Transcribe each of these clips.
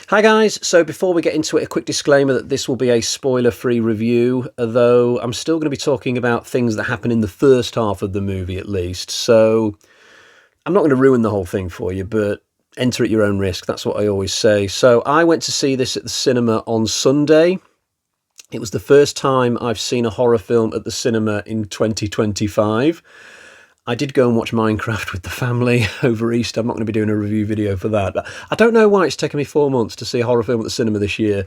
Hi guys, so before we get into it, a quick disclaimer that this will be a spoiler-free review, although I'm still going to be talking about things that happen in the first half of the movie at least, so I'm not going to ruin the whole thing for you, but enter at your own risk, that's what I always say. So I went to see this at the cinema on Sunday. It was the first time I've seen a horror film at the cinema in 2025. I did go and watch Minecraft with the family over Easter. I'm not going to be doing a review video for that. But I don't know why it's taken me 4 months to see a horror film at the cinema this year.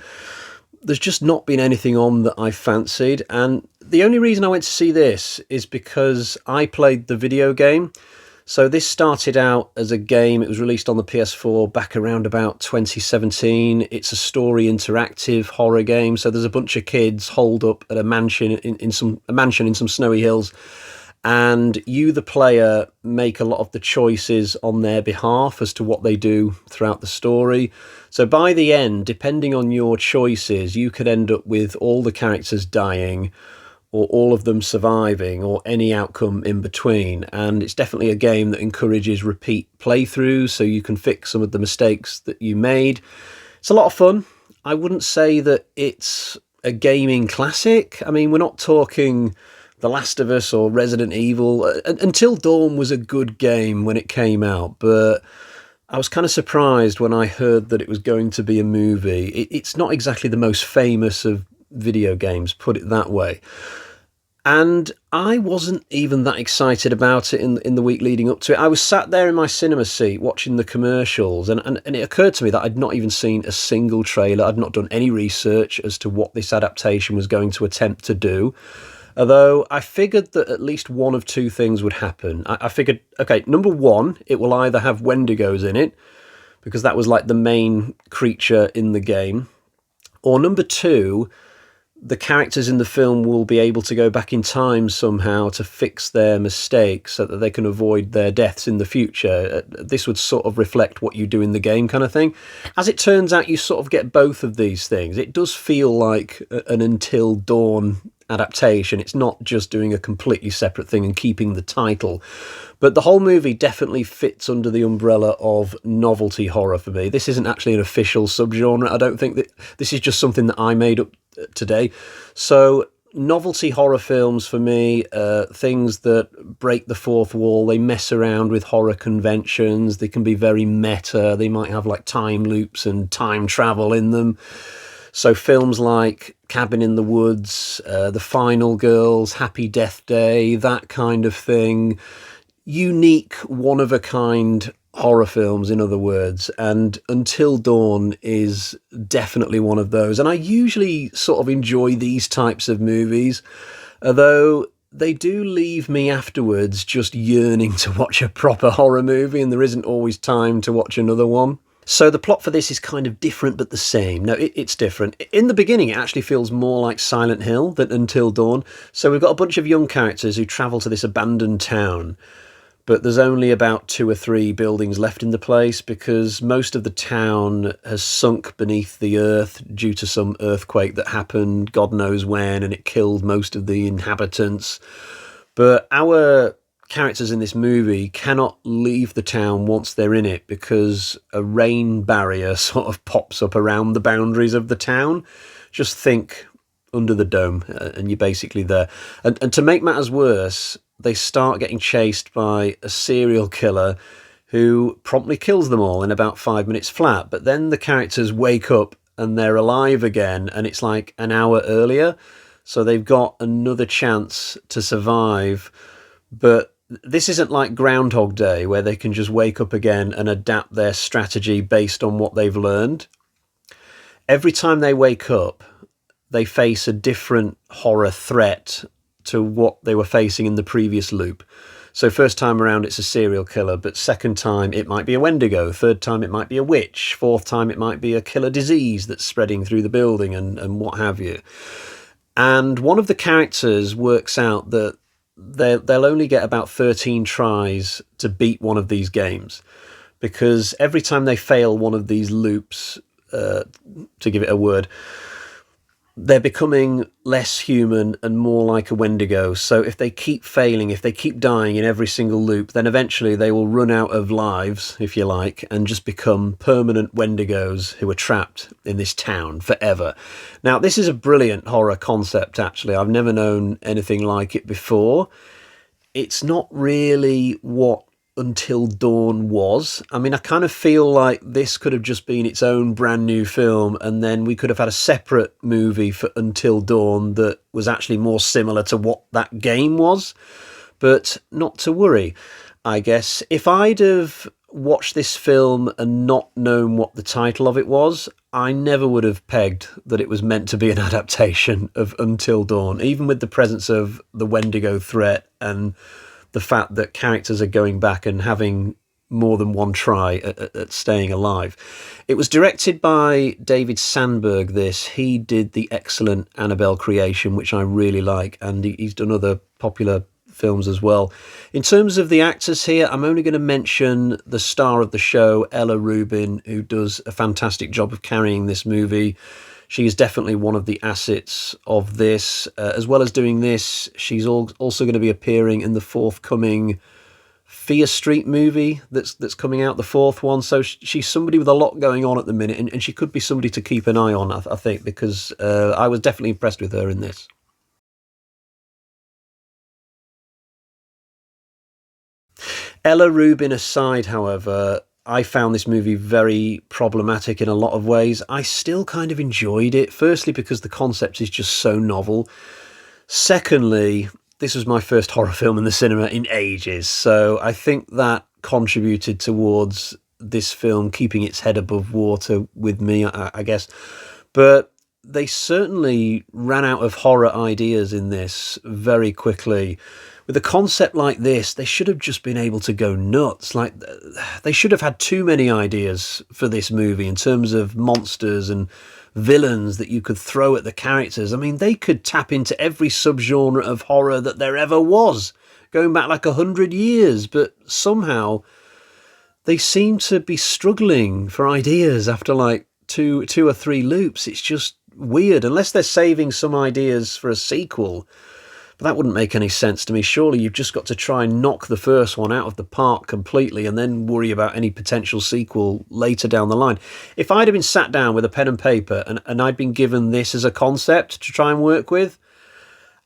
There's just not been anything on that I fancied. And the only reason I went to see this is because I played the video game. So this started out as a game. It was released on the PS4 back around about 2017. It's a story interactive horror game. So there's a bunch of kids holed up at a mansion in some snowy hills. And you, the player, make a lot of the choices on their behalf as to what they do throughout the story. So by the end, depending on your choices, you could end up with all the characters dying, or all of them surviving, or any outcome in between. And it's definitely a game that encourages repeat playthroughs, so you can fix some of the mistakes that you made. It's a lot of fun. I wouldn't say that it's a gaming classic. I mean, we're not talking The Last of Us or Resident Evil. Until Dawn was a good game when it came out, but I was kind of surprised when I heard that it was going to be a movie. It's not exactly the most famous of video games, put it that way. And I wasn't even that excited about it in the week leading up to it. I was sat there in my cinema seat watching the commercials, and it occurred to me that I'd not even seen a single trailer. I'd not done any research as to what this adaptation was going to attempt to do. Although I figured that at least one of two things would happen. I figured, okay, number one, it will either have Wendigos in it, because that was like the main creature in the game. Or number two, the characters in the film will be able to go back in time somehow to fix their mistakes so that they can avoid their deaths in the future. This would sort of reflect what you do in the game kind of thing. As it turns out, you sort of get both of these things. It does feel like an Until Dawn adaptation. It's not just doing a completely separate thing and keeping the title. But the whole movie definitely fits under the umbrella of novelty horror for me. This isn't actually an official subgenre. I don't think that this is just something that I made up today. So novelty horror films for me, things that break the fourth wall. They mess around with horror conventions. They can be very meta. They might have like time loops and time travel in them. So films like Cabin in the Woods, The Final Girls, Happy Death Day, that kind of thing. Unique, one-of-a-kind horror films, in other words. And Until Dawn is definitely one of those. And I usually sort of enjoy these types of movies, although they do leave me afterwards just yearning to watch a proper horror movie, and there isn't always time to watch another one. So the plot for this is kind of different but the same. No, it's different. In the beginning, it actually feels more like Silent Hill than Until Dawn. So we've got a bunch of young characters who travel to this abandoned town, but there's only about 2 or 3 buildings left in the place because most of the town has sunk beneath the earth due to some earthquake that happened, God knows when, and it killed most of the inhabitants. But our characters in this movie cannot leave the town once they're in it because a rain barrier sort of pops up around the boundaries of the town. Just think under the dome and you're basically there. And to make matters worse, they start getting chased by a serial killer who promptly kills them all in about 5 minutes flat. But then the characters wake up and they're alive again, and it's like an hour earlier. So they've got another chance to survive. But this isn't like Groundhog Day where they can just wake up again and adapt their strategy based on what they've learned. Every time they wake up, they face a different horror threat to what they were facing in the previous loop. So first time around, it's a serial killer, but second time, it might be a Wendigo. Third time, it might be a witch. Fourth time, it might be a killer disease that's spreading through the building and what have you. And one of the characters works out that they'll only get about 13 tries to beat one of these games, because every time they fail one of these loops, to give it a word, they're becoming less human and more like a Wendigo. So if they keep failing, if they keep dying in every single loop, then eventually they will run out of lives, if you like, and just become permanent Wendigos who are trapped in this town forever. Now, this is a brilliant horror concept, actually. I've never known anything like it before. It's not really what Until Dawn was. I mean, I kind of feel like this could have just been its own brand new film, and then we could have had a separate movie for Until Dawn that was actually more similar to what that game was. But not to worry, I guess. If I'd have watched this film and not known what the title of it was, I never would have pegged that it was meant to be an adaptation of Until Dawn, even with the presence of the Wendigo threat and the fact that characters are going back and having more than one try at staying alive. It was directed by David Sandberg, this. He did the excellent Annabelle creation, which I really like, and he's done other popular films as well. In terms of the actors here, I'm only going to mention the star of the show, Ella Rubin, who does a fantastic job of carrying this movie. She is definitely one of the assets of this. As well as doing this, she's also going to be appearing in the forthcoming Fear Street movie that's coming out, the fourth one. So she's somebody with a lot going on at the minute, and she could be somebody to keep an eye on, I think, because I was definitely impressed with her in this. Ella Rubin aside, however, I found this movie very problematic in a lot of ways. I still kind of enjoyed it. Firstly, because the concept is just so novel. Secondly, this was my first horror film in the cinema in ages. So I think that contributed towards this film keeping its head above water with me, I guess. But they certainly ran out of horror ideas in this very quickly. With a concept like this, they should have just been able to go nuts. Like, they should have had too many ideas for this movie in terms of monsters and villains that you could throw at the characters. I mean, they could tap into every subgenre of horror that there ever was, going back like 100 years, but somehow they seem to be struggling for ideas after like two or three loops. It's just weird, unless they're saving some ideas for a sequel. But that wouldn't make any sense to me. Surely you've just got to try and knock the first one out of the park completely and then worry about any potential sequel later down the line. If I'd have been sat down with a pen and paper and I'd been given this as a concept to try and work with,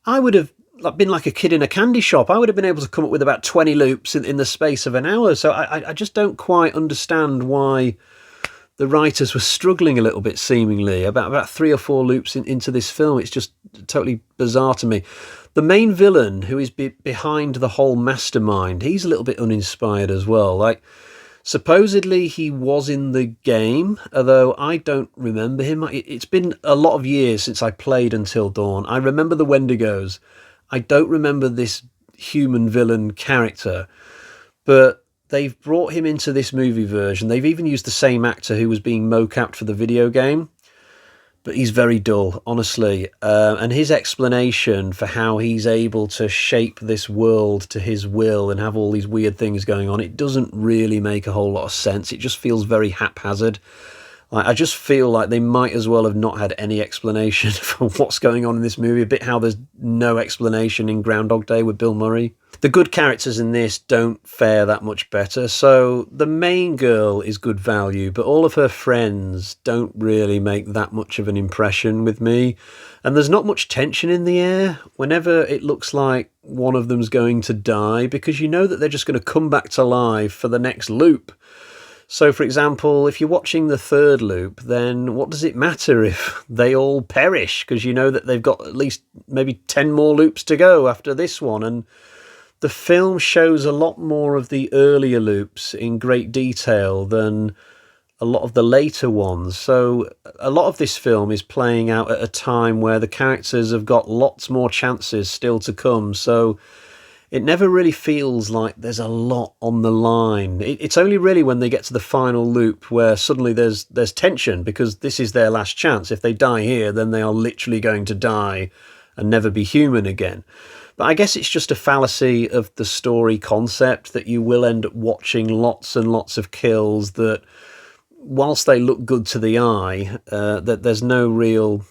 I would have been like a kid in a candy shop. I would have been able to come up with about 20 loops in the space of an hour. So I just don't quite understand why the writers were struggling a little bit, seemingly, about 3 or 4 loops into this film. It's just totally bizarre to me. The main villain, who is behind the whole mastermind, he's a little bit uninspired as well. Like, supposedly he was in the game, although I don't remember him. It's been a lot of years since I played Until Dawn. I remember the Wendigos. I don't remember this human villain character, but they've brought him into this movie version. They've even used the same actor who was being mocapped for the video game. But he's very dull, honestly. And his explanation for how he's able to shape this world to his will and have all these weird things going on, it doesn't really make a whole lot of sense. It just feels very haphazard. I just feel like they might as well have not had any explanation for what's going on in this movie. A bit how there's no explanation in Groundhog Day with Bill Murray. The good characters in this don't fare that much better. So the main girl is good value, but all of her friends don't really make that much of an impression with me. And there's not much tension in the air whenever it looks like one of them's going to die, because you know that they're just going to come back to life for the next loop. So, for example, if you're watching the third loop, then what does it matter if they all perish? Because you know that they've got at least maybe 10 more loops to go after this one. And the film shows a lot more of the earlier loops in great detail than a lot of the later ones. So a lot of this film is playing out at a time where the characters have got lots more chances still to come. So it never really feels like there's a lot on the line. It's only really when they get to the final loop where suddenly there's tension, because this is their last chance. If they die here, then they are literally going to die and never be human again. But I guess it's just a fallacy of the story concept that you will end up watching lots and lots of kills that, whilst they look good to the eye, that there's no real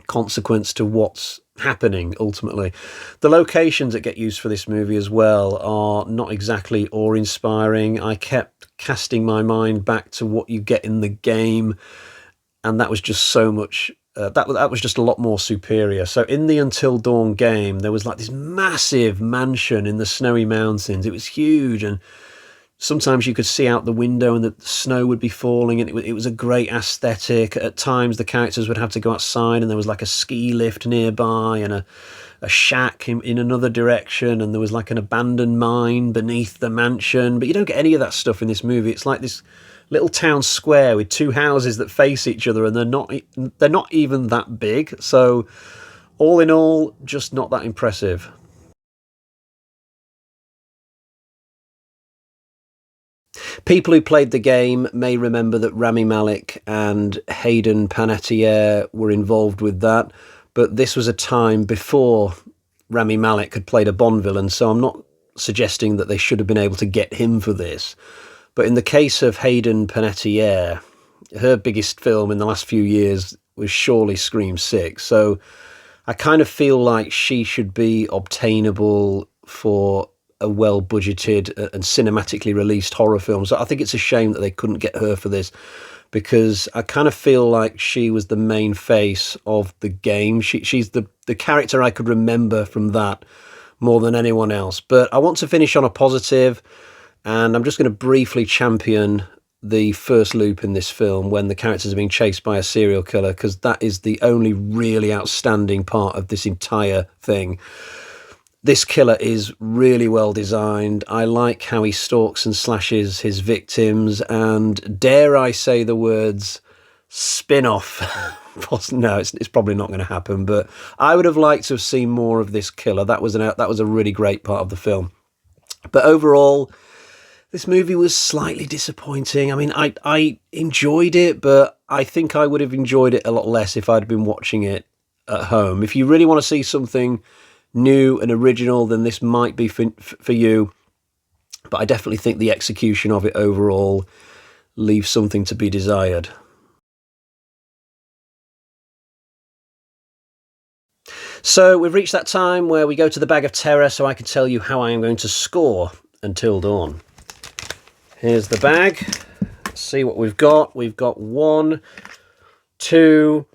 consequence to what's happening ultimately. The locations that get used for this movie as well are not exactly awe-inspiring. I kept casting my mind back to what you get in the game, and that was just so much that was just a lot more superior. So in the Until Dawn game, there was like this massive mansion in the snowy mountains. It was huge, and sometimes you could see out the window and the snow would be falling, and it was a great aesthetic. At times the characters would have to go outside, and there was like a ski lift nearby and a shack in another direction, and there was like an abandoned mine beneath the mansion. But you don't get any of that stuff in this movie. It's like this little town square with two houses that face each other, and they're not even that big. So all in all, just not that impressive. People who played the game may remember that Rami Malek and Hayden Panettiere were involved with that, but this was a time before Rami Malek had played a Bond villain, so I'm not suggesting that they should have been able to get him for this. But in the case of Hayden Panettiere, her biggest film in the last few years was surely Scream 6, so I kind of feel like she should be obtainable for a well-budgeted and cinematically released horror film. So I think it's a shame that they couldn't get her for this, because I kind of feel like she was the main face of the game. She's the character I could remember from that more than anyone else. But I want to finish on a positive, and I'm just going to briefly champion the first loop in this film when the characters are being chased by a serial killer, because that is the only really outstanding part of this entire thing. This killer is really well designed. I like how he stalks and slashes his victims, and dare I say the words spin-off. No, it's probably not going to happen, but I would have liked to have seen more of this killer. That was a really great part of the film. But overall, this movie was slightly disappointing. I mean, I enjoyed it, but I think I would have enjoyed it a lot less if I'd been watching it at home. If you really want to see something new and original, then this might be for you. But I definitely think the execution of it overall leaves something to be desired. So we've reached that time where we go to the bag of terror so I can tell you how I am going to score Until Dawn. Here's the bag. Let's see what we've got. We've got 1, 2,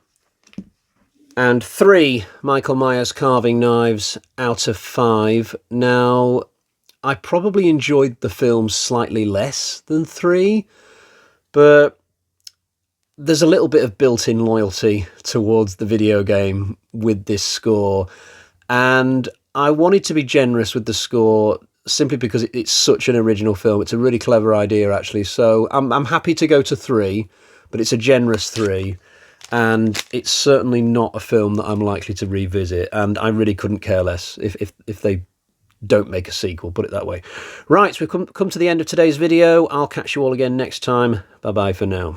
and 3 Michael Myers carving knives out of 5. Now, I probably enjoyed the film slightly less than 3, but there's a little bit of built-in loyalty towards the video game with this score, and I wanted to be generous with the score simply because it's such an original film. It's a really clever idea, actually, so I'm happy to go to 3, but it's a generous 3. And it's certainly not a film that I'm likely to revisit, and I really couldn't care less if they don't make a sequel, put it that way. Right, so we've come to the end of today's video. I'll catch you all again next time. Bye-bye for now.